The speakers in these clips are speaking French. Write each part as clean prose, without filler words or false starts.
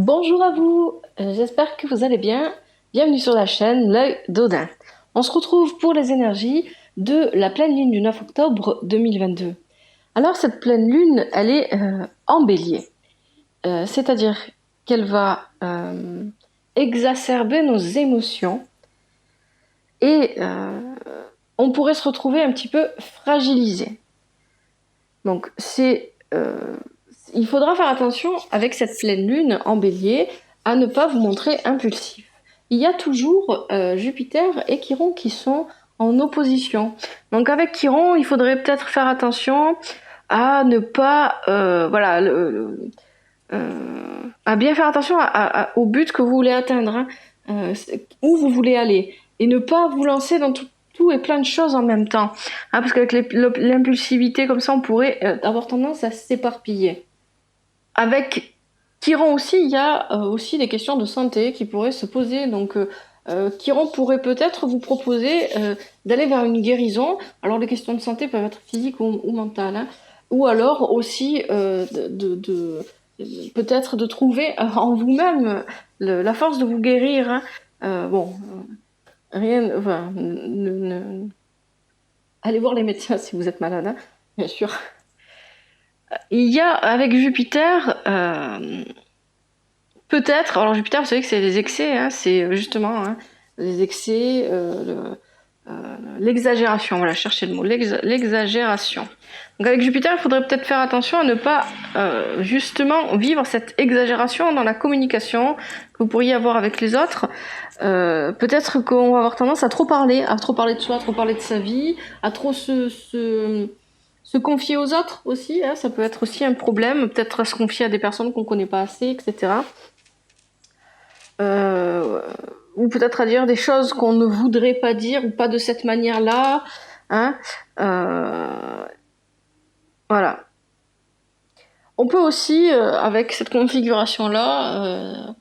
Bonjour à vous, j'espère que vous allez bien. Bienvenue sur la chaîne L'œil d'Odin. On se retrouve pour les énergies de la pleine lune du 9 octobre 2022. Alors cette pleine lune, elle est en bélier, c'est-à-dire qu'elle va exacerber nos émotions et on pourrait se retrouver un petit peu fragilisé. Donc il faudra faire attention avec cette pleine lune en bélier à ne pas vous montrer impulsif. Il y a toujours Jupiter et Chiron qui sont en opposition. Donc avec Chiron, il faudrait peut-être faire attention à ne pas, à bien faire attention au but que vous voulez atteindre, hein, où vous voulez aller, et ne pas vous lancer dans tout et plein de choses en même temps, hein, parce qu'avec l'impulsivité comme ça, on pourrait avoir tendance à s'éparpiller. Avec Chiron aussi, il y a aussi des questions de santé qui pourraient se poser. Donc, Chiron pourrait peut-être vous proposer d'aller vers une guérison. Alors, les questions de santé peuvent être physiques ou mentales, hein. Ou alors aussi peut-être de trouver en vous-même la force de vous guérir, hein. Rien, enfin, allez voir les médecins si vous êtes malade, hein, bien sûr. Il y a avec Jupiter, peut-être, alors Jupiter, vous savez que c'est les excès, hein, c'est justement les excès, l'exagération, voilà, cherchez le mot, l'exagération. Donc avec Jupiter, il faudrait peut-être faire attention à ne pas justement vivre cette exagération dans la communication que vous pourriez avoir avec les autres. Peut-être qu'on va avoir tendance à trop parler de soi, à trop parler de sa vie, à trop se confier aux autres aussi, hein, ça peut être aussi un problème, peut-être se confier à des personnes qu'on connaît pas assez, etc. Ou peut-être à dire des choses qu'on ne voudrait pas dire, ou pas de cette manière-là, hein. Voilà. On peut aussi, avec cette configuration-là,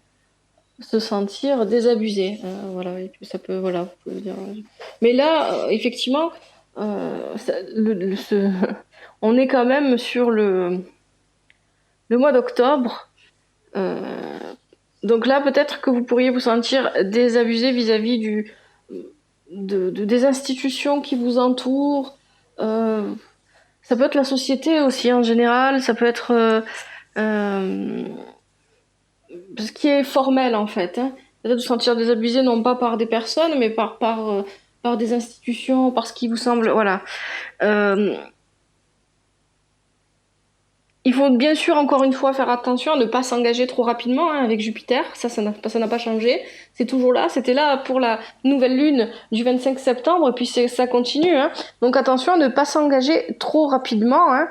se sentir désabusé. Voilà, et puis ça peut, voilà, vous pouvez dire. Mais là, effectivement, on est quand même sur le mois d'octobre. Donc là, peut-être que vous pourriez vous sentir désabusé vis-à-vis des institutions qui vous entourent. Ça peut être la société aussi en général, ça peut être ce qui est formel en fait, hein. Peut-être vous sentir désabusé non pas par des personnes, mais par des institutions, par ce qui vous semble, voilà. Il faut bien sûr, encore une fois, faire attention à ne pas s'engager trop rapidement, hein, avec Jupiter. Ça n'a pas changé. C'est toujours là. C'était là pour la nouvelle lune du 25 septembre, et puis ça continue, hein. Donc attention à ne pas s'engager trop rapidement, hein.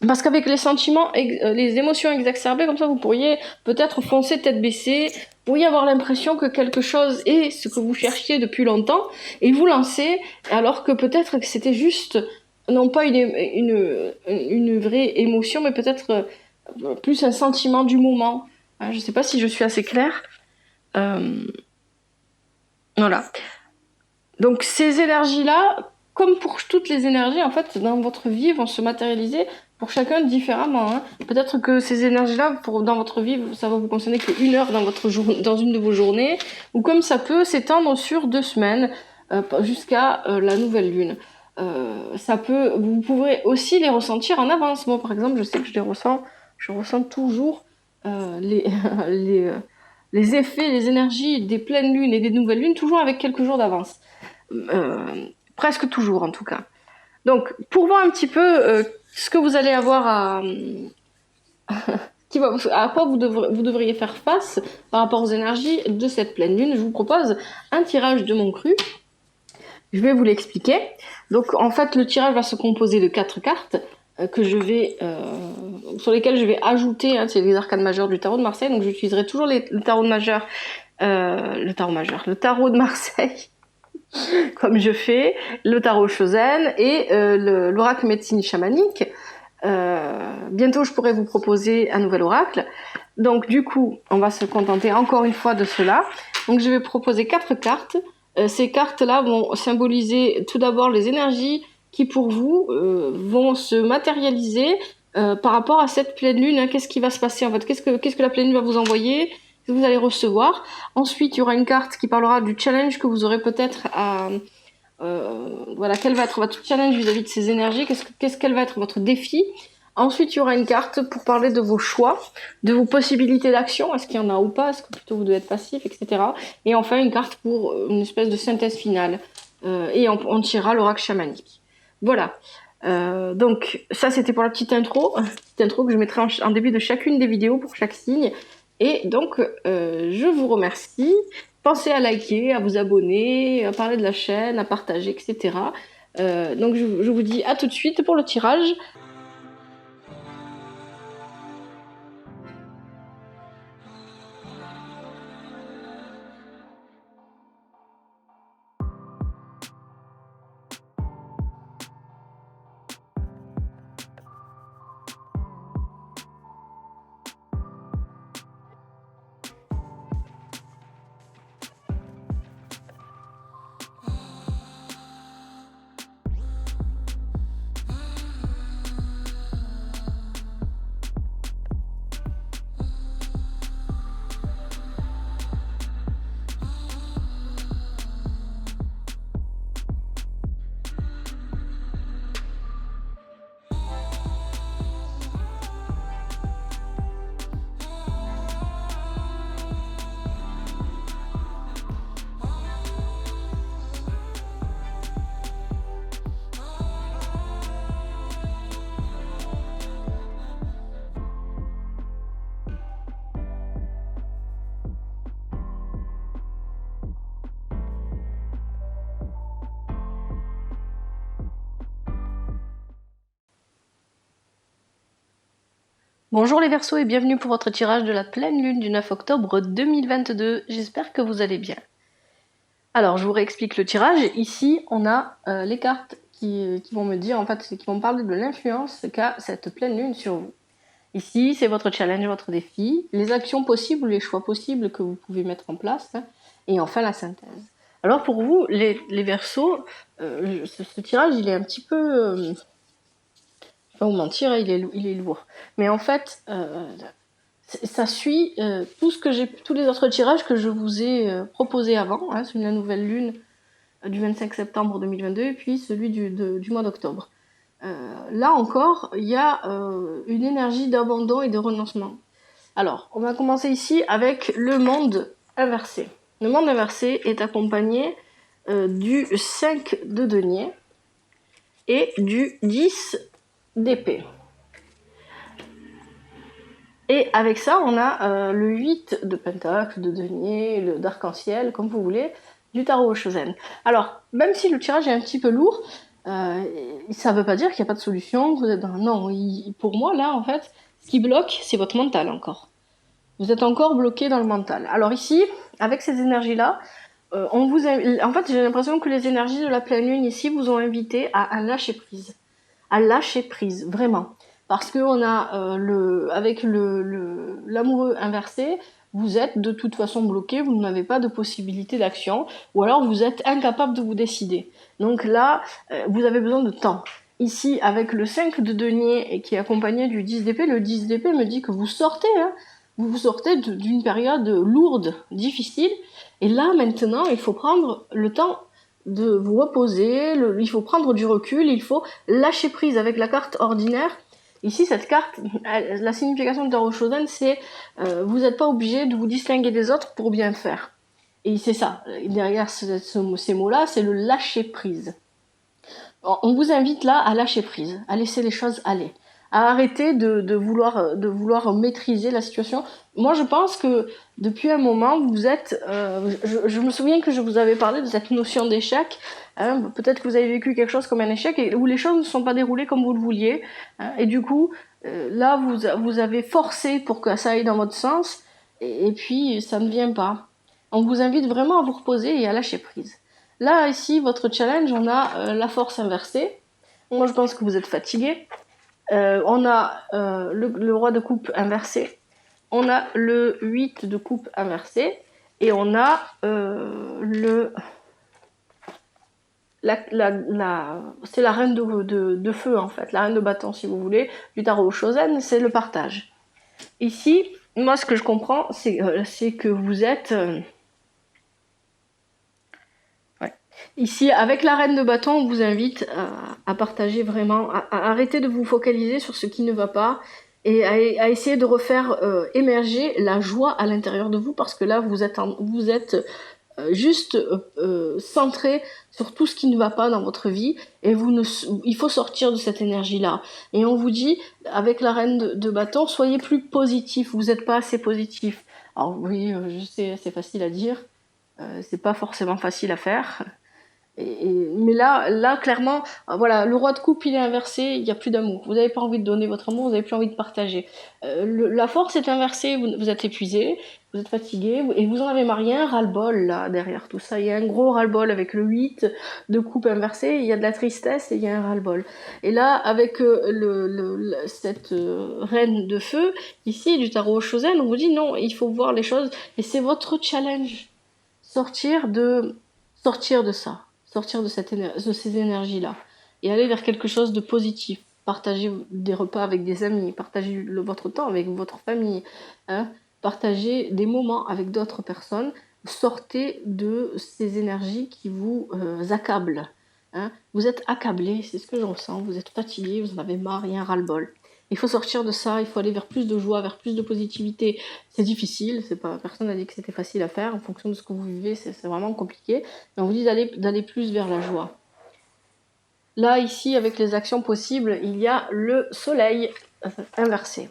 Parce qu'avec les sentiments, les émotions exacerbées, comme ça, vous pourriez peut-être foncer tête baissée. Vous pourriez avoir l'impression que quelque chose est ce que vous cherchiez depuis longtemps, et vous lancer, alors que peut-être que c'était juste non pas une vraie émotion, mais peut-être plus un sentiment du moment. Je ne sais pas si je suis assez claire. Voilà. Donc ces énergies-là, comme pour toutes les énergies, en fait, dans votre vie, vont se matérialiser pour chacun différemment, hein. Peut-être que ces énergies-là, dans votre vie, ça va vous concerner qu'une heure dans une de vos journées, ou comme ça peut s'étendre sur 2 semaines, jusqu'à la nouvelle lune. Vous pourrez aussi les ressentir en avance. Moi, par exemple, je sais que je ressens toujours les, les effets, les énergies des pleines lunes et des nouvelles lunes, toujours avec quelques jours d'avance. Presque toujours, en tout cas. Donc, pour voir un petit peu ce que vous allez avoir à quoi vous devriez faire face par rapport aux énergies de cette pleine lune, je vous propose un tirage de mon cru. Je vais vous l'expliquer. Donc en fait, le tirage va se composer de 4 cartes sur lesquelles je vais ajouter, hein, c'est les arcanes majeures du tarot de Marseille. Donc j'utiliserai toujours le tarot de Marseille, comme je fais, le tarot Chosen et l'oracle médecine chamanique. Bientôt, je pourrai vous proposer un nouvel oracle. Donc du coup, on va se contenter encore une fois de cela. Donc je vais proposer 4 cartes. Ces cartes-là vont symboliser tout d'abord les énergies qui pour vous vont se matérialiser par rapport à cette pleine lune, hein, qu'est-ce qui va se passer en fait, qu'est-ce que la pleine lune va vous envoyer, que vous allez recevoir. Ensuite, il y aura une carte qui parlera du challenge que vous aurez peut-être à... voilà, quel va être votre challenge vis-à-vis de ces énergies, quel va être votre défi. Ensuite, il y aura une carte pour parler de vos choix, de vos possibilités d'action, est-ce qu'il y en a ou pas, est-ce que plutôt vous devez être passif, etc. Et enfin, une carte pour une espèce de synthèse finale. Et on tirera l'oracle chamanique. Voilà. Donc, ça, c'était pour la petite intro que je mettrai en début de chacune des vidéos pour chaque signe. Et donc, je vous remercie. Pensez à liker, à vous abonner, à parler de la chaîne, à partager, etc. Donc, je vous dis à tout de suite pour le tirage. Bonjour les Verseaux et bienvenue pour votre tirage de la pleine lune du 9 octobre 2022. J'espère que vous allez bien. Alors, je vous réexplique le tirage. Ici, on a les cartes qui vont me dire, en fait, qui vont me parler de l'influence qu'a cette pleine lune sur vous. Ici, c'est votre challenge, votre défi, les actions possibles, les choix possibles que vous pouvez mettre en place, hein, et enfin la synthèse. Alors pour vous, les Verseaux, ce tirage, il est un petit peu... je vais pas vous mentir, il est lourd. Mais en fait, ça suit tous les autres tirages que je vous ai proposés avant, hein, celui de la nouvelle lune du 25 septembre 2022 et puis celui du mois d'octobre. Là encore, il y a une énergie d'abandon et de renoncement. Alors, on va commencer ici avec le monde inversé. Le monde inversé est accompagné du 5 de denier et du 10 d'épée. Et avec ça, on a le 8 de pentacle, de denier, le d'arc-en-ciel, comme vous voulez, du tarot au Shosen. Alors, même si le tirage est un petit peu lourd, ça ne veut pas dire qu'il n'y a pas de solution. Vous êtes dans... Non, pour moi, là, en fait, ce qui bloque, c'est votre mental encore. Vous êtes encore bloqué dans le mental. Alors ici, avec ces énergies-là, en fait, j'ai l'impression que les énergies de la pleine lune ici vous ont invité à lâcher prise. À lâcher prise, vraiment. Parce que on a avec l'amoureux inversé, vous êtes de toute façon bloqué, vous n'avez pas de possibilité d'action, ou alors vous êtes incapable de vous décider. Donc là, vous avez besoin de temps. Ici, avec le 5 de denier qui est accompagné du 10 d'épée, le 10 d'épée me dit que vous sortez, hein, vous sortez d'une période lourde, difficile, et là maintenant, il faut prendre le temps de vous reposer, il faut prendre du recul, il faut lâcher prise avec la carte ordinaire. Ici, cette carte, la signification de Tarot Shosen, c'est vous n'êtes pas obligé de vous distinguer des autres pour bien faire. Et c'est ça, derrière ces mots-là, c'est le lâcher prise. On vous invite là à lâcher prise, à laisser les choses aller, à arrêter de vouloir maîtriser la situation. Moi, je pense que depuis un moment, vous êtes... je me souviens que je vous avais parlé de cette notion d'échec. Hein, peut-être que vous avez vécu quelque chose comme un échec et où les choses ne sont pas déroulées comme vous le vouliez. Hein, et du coup, là, vous avez forcé pour que ça aille dans votre sens. Et puis, ça ne vient pas. On vous invite vraiment à vous reposer et à lâcher prise. Là, ici, votre challenge, on a la force inversée. Moi, je pense que vous êtes fatigué. On a le roi de coupe inversé. On a le 8 de coupe inversé. Et on a c'est la reine de feu, en fait, la reine de bâton, si vous voulez, du tarot Shosen, c'est le partage. Ici, moi, ce que je comprends, c'est que vous êtes... Ici, avec la reine de bâton, on vous invite à partager vraiment, à arrêter de vous focaliser sur ce qui ne va pas et à essayer de refaire émerger la joie à l'intérieur de vous, parce que là, vous êtes juste centré sur tout ce qui ne va pas dans votre vie, et il faut sortir de cette énergie-là. Et on vous dit, avec la reine de bâton, soyez plus positif, vous n'êtes pas assez positif. Alors oui, je sais, c'est facile à dire, c'est pas forcément facile à faire. Mais là, clairement, voilà, le roi de coupe, il est inversé, il n'y a plus d'amour. Vous n'avez pas envie de donner votre amour, vous n'avez plus envie de partager. La force est inversée, vous êtes épuisé, vous êtes fatigué, et vous en avez marre. Il y a un ras-le-bol, là, derrière tout ça. Il y a un gros ras-le-bol avec le 8 de coupe inversé, il y a de la tristesse et il y a un ras-le-bol. Et là, avec cette reine de feu, ici, du tarot Shosen, on vous dit non, il faut voir les choses, et c'est votre challenge. Sortir de ça. Sortir de ces énergies-là et aller vers quelque chose de positif. Partager des repas avec des amis, partager votre temps avec votre famille, hein, partager des moments avec d'autres personnes. Sortez de ces énergies qui vous accablent. Hein. Vous êtes accablé, c'est ce que j'en ressens. Vous êtes fatigué, vous en avez marre, il y a un ras-le-bol. Il faut sortir de ça, il faut aller vers plus de joie, vers plus de positivité. C'est difficile, personne n'a dit que c'était facile à faire. En fonction de ce que vous vivez, c'est vraiment compliqué. Mais on vous dit d'aller plus vers la joie. Là, ici, avec les actions possibles, il y a le soleil inversé.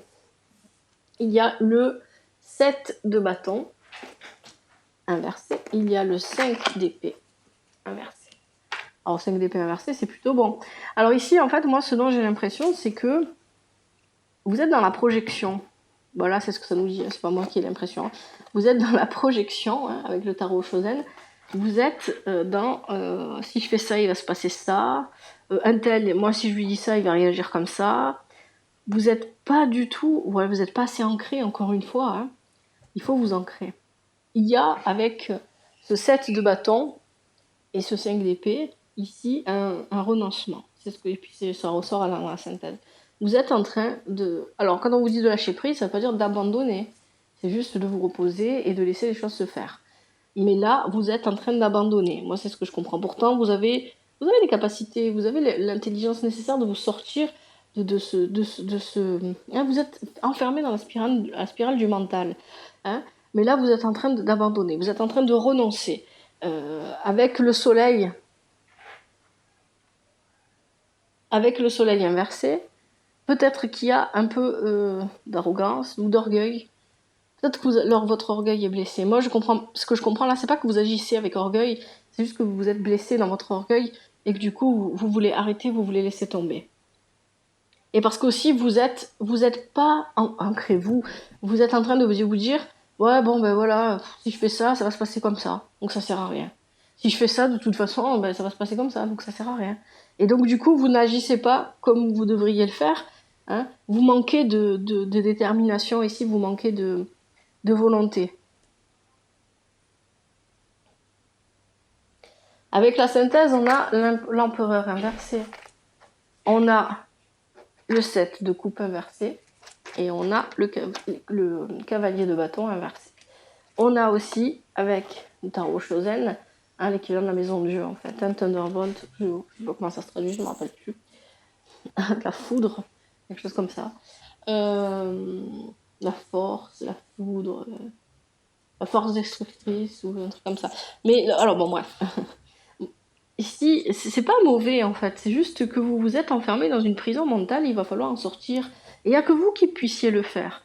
Il y a le 7 de bâton inversé. Il y a le 5 d'épée inversé. Alors, 5 d'épée inversé, c'est plutôt bon. Alors ici, en fait, moi, ce dont j'ai l'impression, c'est que vous êtes dans la projection. Voilà, c'est ce que ça nous dit, c'est pas moi qui ai l'impression. Vous êtes dans la projection, hein, avec le tarot Shosen. Vous êtes dans si je fais ça, il va se passer ça. Un tel, moi, si je lui dis ça, il va réagir comme ça. Vous n'êtes pas du tout, voilà, vous n'êtes pas assez ancré, encore une fois. Hein. Il faut vous ancrer. Il y a, avec ce 7 de bâton et ce 5 d'épée, ici, un renoncement. C'est ce que, et puis ça ressort à la synthèse. Vous êtes en train de... Alors, quand on vous dit de lâcher prise, ça ne veut pas dire d'abandonner. C'est juste de vous reposer et de laisser les choses se faire. Mais là, vous êtes en train d'abandonner. Moi, c'est ce que je comprends. Pourtant, vous avez les capacités, vous avez l'intelligence nécessaire de vous sortir de ce... Hein, vous êtes enfermé dans la spirale du mental. Hein. Mais là, vous êtes en train d'abandonner. Vous êtes en train de renoncer. Avec le soleil inversé, peut-être qu'il y a un peu d'arrogance ou d'orgueil. Peut-être que votre orgueil est blessé. Moi, ce que je comprends là, c'est pas que vous agissez avec orgueil, c'est juste que vous êtes blessé dans votre orgueil et que du coup, vous voulez arrêter, vous voulez laisser tomber. Et parce qu'aussi, vous êtes pas ancré, vous êtes en train de vous dire, ouais, bon, ben voilà, si je fais ça, ça va se passer comme ça, donc ça sert à rien. Si je fais ça, de toute façon, ben, ça va se passer comme ça, donc ça sert à rien. Et donc, du coup, vous n'agissez pas comme vous devriez le faire. Hein. Vous manquez de détermination ici, vous manquez de volonté. Avec la synthèse, on a l'empereur inversé. On a le 7 de coupe inversé. Et on a le cavalier de bâton inversé. On a aussi, avec le tarot Shosen, l'équivalent de la maison de Dieu en fait, un Thunderbolt, je ne sais pas comment ça se traduit, je ne me rappelle plus. La foudre, quelque chose comme ça. La force, la foudre, la force destructrice ou un truc comme ça. Mais alors bon, bref. Ici, c'est pas mauvais en fait, c'est juste que vous vous êtes enfermé dans une prison mentale, il va falloir en sortir. Et il n'y a que vous qui puissiez le faire.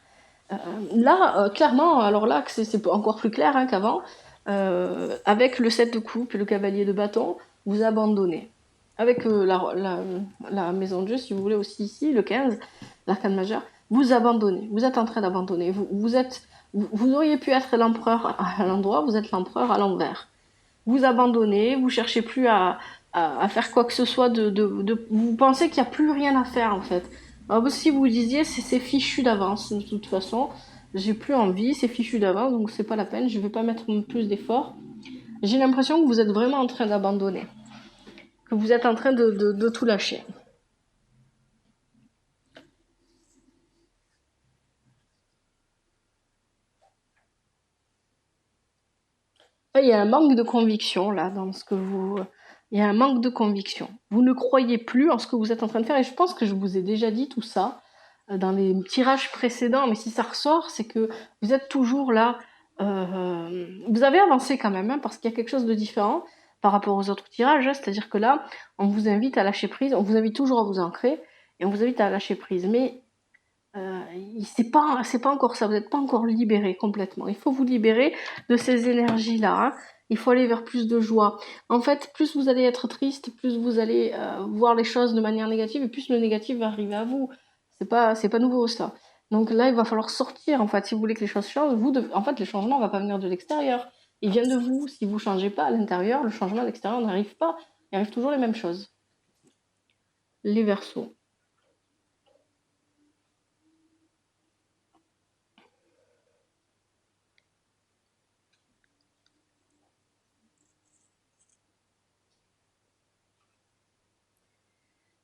Là, clairement, alors là, c'est encore plus clair hein, qu'avant, avec le 7 de coupe et le cavalier de bâton, vous abandonnez. Avec la maison de Dieu, si vous voulez aussi ici, le 15, l'arcane majeur, vous abandonnez. Vous êtes en train d'abandonner. Vous auriez pu être l'empereur à l'endroit, vous êtes l'empereur à l'envers. Vous abandonnez, vous cherchez plus à faire quoi que ce soit, vous pensez qu'il n'y a plus rien à faire en fait. Alors, si vous disiez c'est fichu d'avance, de toute façon, j'ai plus envie, c'est fichu d'avance, donc c'est pas la peine, je vais pas mettre plus d'efforts. J'ai l'impression que vous êtes vraiment en train d'abandonner. que vous êtes en train de tout lâcher. Il y a un manque de conviction là dans ce que vous... Il y a un manque de conviction. Vous ne croyez plus en ce que vous êtes en train de faire et je pense que je vous ai déjà dit tout ça dans les tirages précédents, mais si ça ressort, c'est que vous êtes toujours là. Vous avez avancé quand même, hein, parce qu'il y a quelque chose de différent par rapport aux autres tirages, hein, c'est-à-dire que là, on vous invite à lâcher prise, on vous invite toujours à vous ancrer et on vous invite à lâcher prise, mais c'est pas encore ça, vous n'êtes pas encore libéré complètement. Il faut vous libérer de ces énergies-là, hein. Il faut aller vers plus de joie. En fait, plus vous allez être triste, plus vous allez voir les choses de manière négative, et plus le négatif va arriver à vous. C'est pas nouveau ça. Donc là, il va falloir sortir. En fait, si vous voulez que les choses changent, en fait, le changement ne va pas venir de l'extérieur. Il vient de vous. Si vous changez pas à l'intérieur, le changement à l'extérieur n'arrive pas. Il arrive toujours les mêmes choses. Les Verseaux.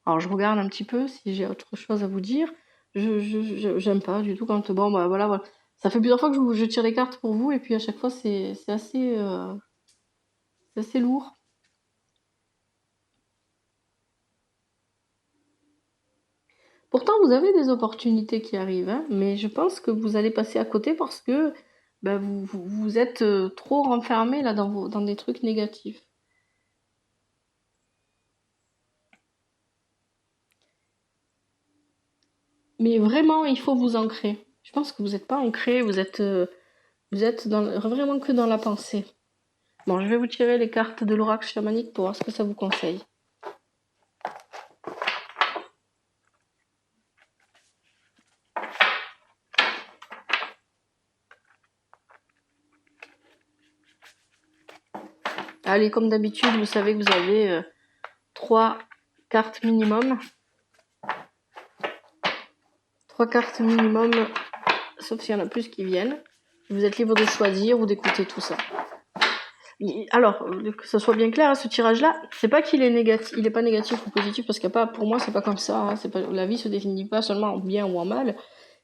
Alors je regarde un petit peu si j'ai autre chose à vous dire. J'aime pas du tout quand bon bah voilà. Ça fait plusieurs fois que je tire les cartes pour vous et puis à chaque fois c'est assez lourd. Pourtant vous avez des opportunités qui arrivent, hein, mais je pense que vous allez passer à côté parce que bah, vous êtes trop renfermé là dans des trucs négatifs. Mais vraiment, il faut vous ancrer. Je pense que vous n'êtes pas ancré, vous êtes vraiment que dans la pensée. Bon, je vais vous tirer les cartes de l'oracle chamanique pour voir ce que ça vous conseille. Allez, comme d'habitude, vous savez que vous avez 3 cartes minimum. 3 cartes minimum, sauf s'il y en a plus qui viennent. Vous êtes libre de choisir ou d'écouter tout ça. Alors, que ça soit bien clair, ce tirage-là, c'est pas qu'il est négatif, il est pas négatif ou positif, parce qu'il y a pas, pour moi, c'est pas comme ça. Hein, la vie se définit pas seulement en bien ou en mal,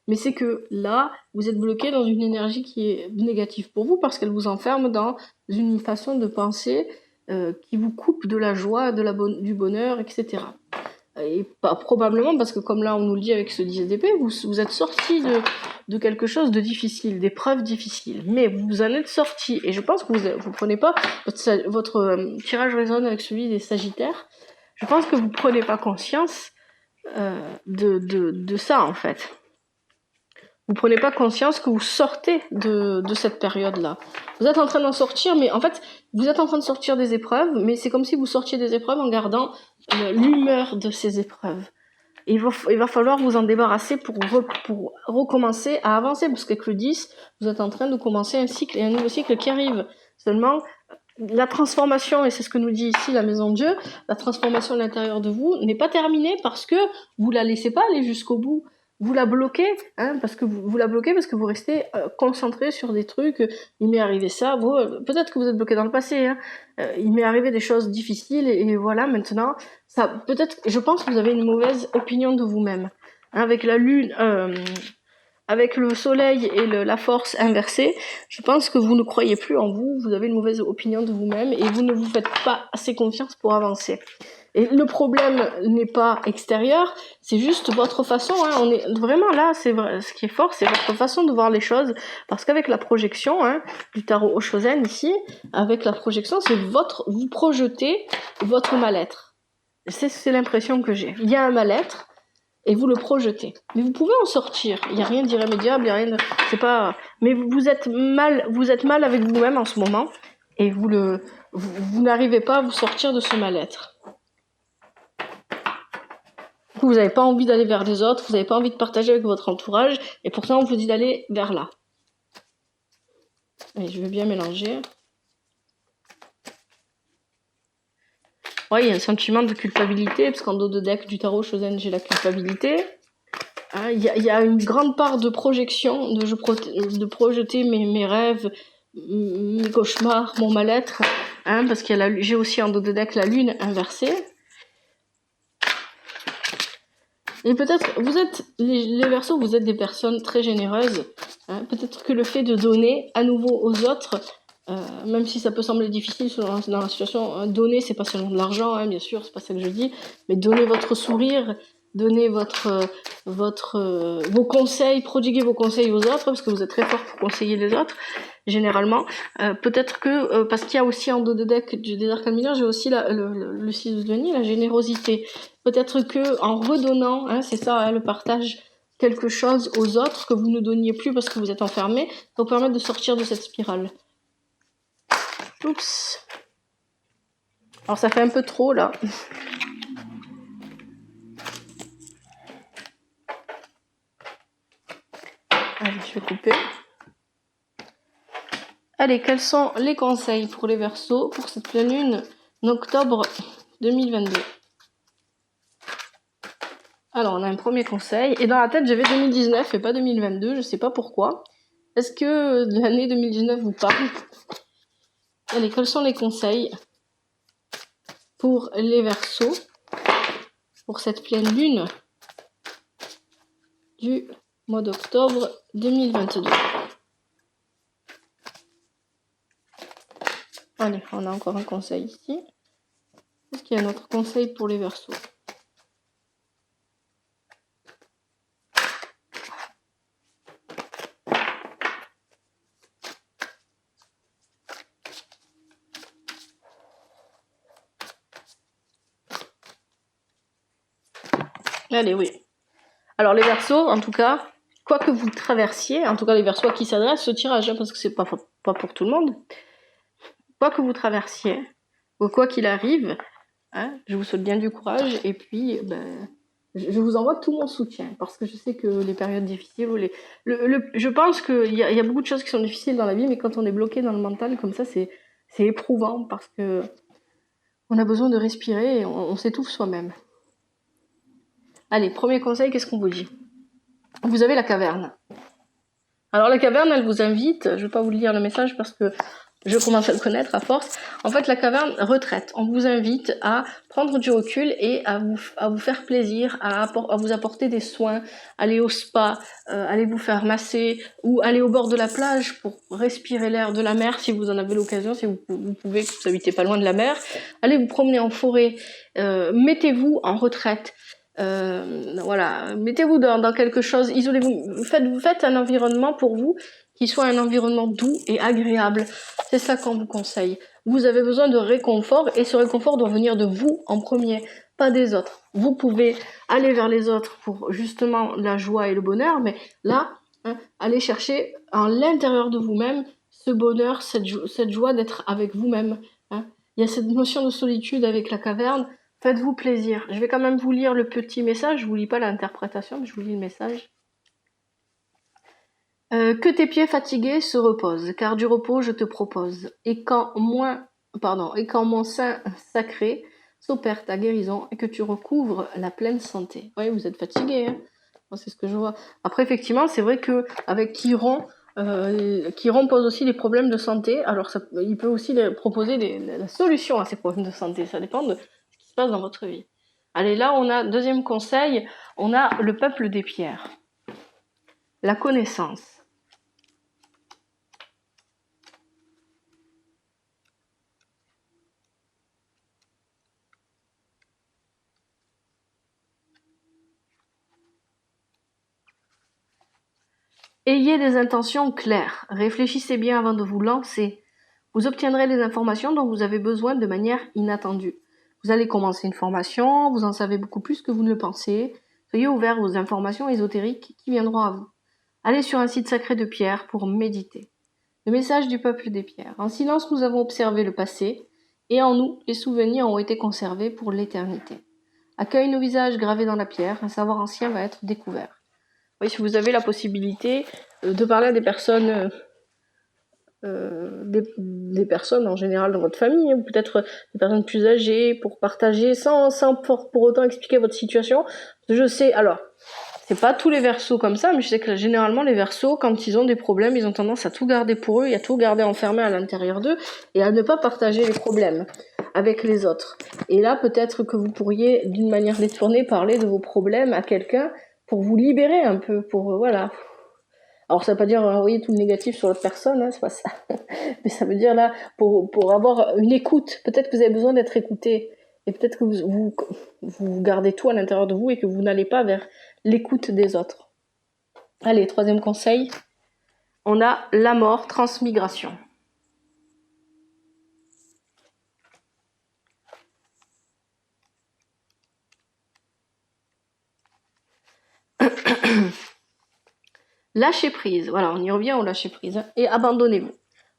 mais c'est que là, vous êtes bloqué dans une énergie qui est négative pour vous, parce qu'elle vous enferme dans une façon de penser qui vous coupe de la joie, du bonheur, etc. Et probablement parce que comme là on nous le dit avec ce 10 d'épée, vous êtes sorti de quelque chose de difficile, d'épreuves difficiles, mais vous en êtes sorti, et je pense que vous prenez pas, votre tirage résonne avec celui des Sagittaires, je pense que vous prenez pas conscience de ça en fait. Vous prenez pas conscience que vous sortez de cette période-là. Vous êtes en train d'en sortir, mais en fait, vous êtes en train de sortir des épreuves, mais c'est comme si vous sortiez des épreuves en gardant l'humeur de ces épreuves. Et il va falloir vous en débarrasser pour recommencer à avancer, parce qu'avec le 10, vous êtes en train de commencer un cycle, et un nouveau cycle qui arrive. Seulement, la transformation, et c'est ce que nous dit ici la Maison de Dieu, la transformation à l'intérieur de vous n'est pas terminée parce que vous la laissez pas aller jusqu'au bout. Vous la bloquez, hein, parce que vous la bloquez parce que vous restez concentré sur des trucs. Il m'est arrivé ça. Peut-être que vous êtes bloqué dans le passé. Hein. Il m'est arrivé des choses difficiles et voilà. Maintenant, ça, peut-être. Je pense que vous avez une mauvaise opinion de vous-même. Hein, avec la lune, avec le soleil et la force inversée, je pense que vous ne croyez plus en vous. Vous avez une mauvaise opinion de vous-même et vous ne vous faites pas assez confiance pour avancer. Et le problème n'est pas extérieur, c'est juste votre façon. Hein, on est vraiment là, c'est vrai. Ce qui est fort, c'est votre façon de voir les choses, parce qu'avec la projection du tarot Oshozen ici, avec la projection, c'est vous projetez votre mal-être. C'est l'impression que j'ai. Il y a un mal-être et vous le projetez. Mais vous pouvez en sortir. Il y a rien d'irrémédiable, il y a rien de, c'est pas. Mais vous êtes mal avec vous-même en ce moment et vous n'arrivez pas à vous sortir de ce mal-être. Vous n'avez pas envie d'aller vers les autres, vous n'avez pas envie de partager avec votre entourage, et pourtant on vous dit d'aller vers là. Allez, je vais bien mélanger. Ouais, il y a un sentiment de culpabilité, parce qu'en dos de deck du tarot Shozen, j'ai la culpabilité. Il y a une grande part de projection, de projeter mes rêves, mes cauchemars, mon mal-être, parce j'ai aussi en dos de deck la lune inversée. Et peut-être, vous êtes, les Verseaux, vous êtes des personnes très généreuses. Hein. Peut-être que le fait de donner à nouveau aux autres, même si ça peut sembler difficile dans la situation, hein, donner, c'est pas seulement de l'argent, hein, bien sûr, c'est pas ça que je dis, mais donner votre sourire, donner vos conseils, prodiguer vos conseils aux autres, parce que vous êtes très fort pour conseiller les autres, généralement. Peut-être que, parce qu'il y a aussi en dos de deck des arcanes mineures, j'ai aussi le 6 de denier, la générosité. Peut-être que en redonnant, hein, c'est ça, hein, le partage, quelque chose aux autres que vous ne donniez plus parce que vous êtes enfermé, ça vous permettre de sortir de cette spirale. Oups. Alors ça fait un peu trop là. Allez, je vais couper. Allez, quels sont les conseils pour les Verseaux pour cette pleine lune en octobre 2022? Alors, on a un premier conseil. Et dans la tête, j'avais 2019 et pas 2022. Je sais pas pourquoi. Est-ce que l'année 2019 vous parle? Allez, quels sont les conseils pour les Verseaux pour cette pleine lune du mois d'octobre 2022? Allez, on a encore un conseil ici. Est-ce qu'il y a un autre conseil pour les Verseaux? Allez, oui. Alors les Verseaux, en tout cas, quoi que vous traversiez, en tout cas les Verseaux à qui s'adresse ce tirage, hein, parce que c'est pas pour tout le monde, quoi que vous traversiez, ou quoi qu'il arrive, hein, je vous souhaite bien du courage, et puis je vous envoie tout mon soutien, parce que je sais que les périodes difficiles, ou je pense qu'il y a beaucoup de choses qui sont difficiles dans la vie, mais quand on est bloqué dans le mental comme ça, c'est éprouvant, parce que on a besoin de respirer, et on s'étouffe soi-même. Allez, premier conseil, qu'est-ce qu'on vous dit? Vous avez la caverne. Alors la caverne, elle vous invite, je vais pas vous lire le message parce que je commence à le connaître à force. En fait, la caverne retraite. On vous invite à prendre du recul et à vous faire plaisir, à vous apporter des soins, aller au spa, aller vous faire masser ou aller au bord de la plage pour respirer l'air de la mer si vous en avez l'occasion, si vous pouvez, vous habitez pas loin de la mer. Allez vous promener en forêt, mettez-vous en retraite. Voilà, mettez-vous dans quelque chose, isolez-vous, faites un environnement pour vous qui soit un environnement doux et agréable. C'est ça qu'on vous conseille. Vous avez besoin de réconfort et ce réconfort doit venir de vous en premier, pas des autres. Vous pouvez aller vers les autres pour justement la joie et le bonheur, mais là, hein, allez chercher en l'intérieur de vous-même ce bonheur, cette joie d'être avec vous-même. Hein. Il y a cette notion de solitude avec la caverne. Faites-vous plaisir. Je vais quand même vous lire le petit message. Je vous lis pas l'interprétation, mais je vous lis le message. Que tes pieds fatigués se reposent, car du repos je te propose. Et quand mon sein sacré s'opère ta guérison et que tu recouvres la pleine santé. Oui, vous êtes fatigué, hein. Moi, c'est ce que je vois. Après, effectivement, c'est vrai que avec Chiron pose aussi des problèmes de santé. Alors, il peut aussi proposer la solution à ces problèmes de santé. Ça dépend de ce qui se passe dans votre vie. Allez, là, on a, deuxième conseil, on a le peuple des pierres. La connaissance. Ayez des intentions claires. Réfléchissez bien avant de vous lancer. Vous obtiendrez les informations dont vous avez besoin de manière inattendue. Vous allez commencer une formation, vous en savez beaucoup plus que vous ne le pensez. Soyez ouverts aux informations ésotériques qui viendront à vous. Allez sur un site sacré de pierre pour méditer. Le message du peuple des pierres. En silence, nous avons observé le passé, et en nous, les souvenirs ont été conservés pour l'éternité. Accueille nos visages gravés dans la pierre, un savoir ancien va être découvert. Oui, si vous avez la possibilité de parler à des personnes, des personnes en général dans votre famille, ou peut-être des personnes plus âgées, pour partager sans pour autant expliquer votre situation. Je sais, alors, c'est pas tous les Verseaux comme ça, mais je sais que généralement les Verseaux, quand ils ont des problèmes, ils ont tendance à tout garder pour eux et à tout garder enfermé à l'intérieur d'eux et à ne pas partager les problèmes. avec les autres. Et là, peut-être que vous pourriez, d'une manière détournée, parler de vos problèmes à quelqu'un pour vous libérer un peu, pour voilà. Alors ça veut pas dire envoyer tout le négatif sur l'autre personne, hein, c'est pas ça. Mais ça veut dire là, pour avoir une écoute, peut-être que vous avez besoin d'être écouté. Et peut-être que vous gardez tout à l'intérieur de vous et que vous n'allez pas vers l'écoute des autres. Allez, troisième conseil, on a la mort, transmigration. Lâchez prise, voilà, on y revient au lâcher prise, hein, et abandonnez-vous.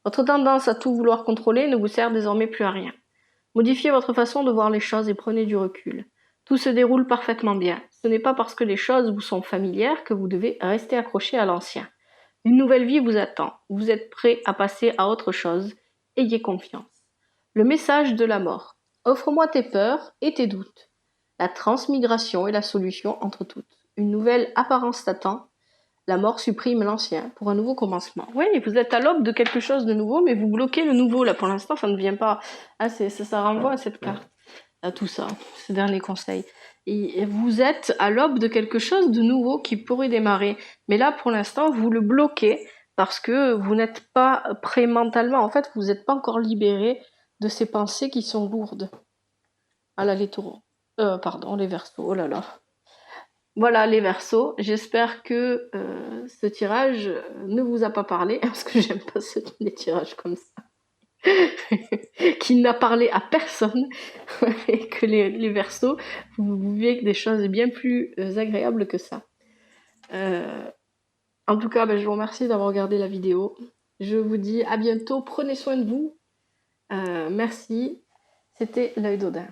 Votre tendance à tout vouloir contrôler ne vous sert désormais plus à rien. Modifiez votre façon de voir les choses et prenez du recul. Tout se déroule parfaitement bien. Ce n'est pas parce que les choses vous sont familières que vous devez rester accroché à l'ancien. Une nouvelle vie vous attend. Vous êtes prêt à passer à autre chose. Ayez confiance. Le message de la mort. Offre-moi tes peurs et tes doutes. La transmigration est la solution entre toutes. Une nouvelle apparence t'attend. La mort supprime l'ancien pour un nouveau commencement. Oui, vous êtes à l'aube de quelque chose de nouveau, mais vous bloquez le nouveau. Là, pour l'instant, ça ne vient pas. Ah, ça renvoie à cette carte, à tout ça, ce dernier conseil. Et vous êtes à l'aube de quelque chose de nouveau qui pourrait démarrer. Mais là, pour l'instant, vous le bloquez parce que vous n'êtes pas prêt mentalement. En fait, vous n'êtes pas encore libéré de ces pensées qui sont lourdes. Ah là, les taureaux. Pardon, les verseaux. Oh là là. Voilà les Verseaux, j'espère que ce tirage ne vous a pas parlé, parce que j'aime pas les tirages comme ça, qui n'a parlé à personne, et que les Verseaux, vous vivez des choses bien plus agréables que ça. En tout cas, je vous remercie d'avoir regardé la vidéo. Je vous dis à bientôt, prenez soin de vous. Merci, c'était l'œil d'Odin.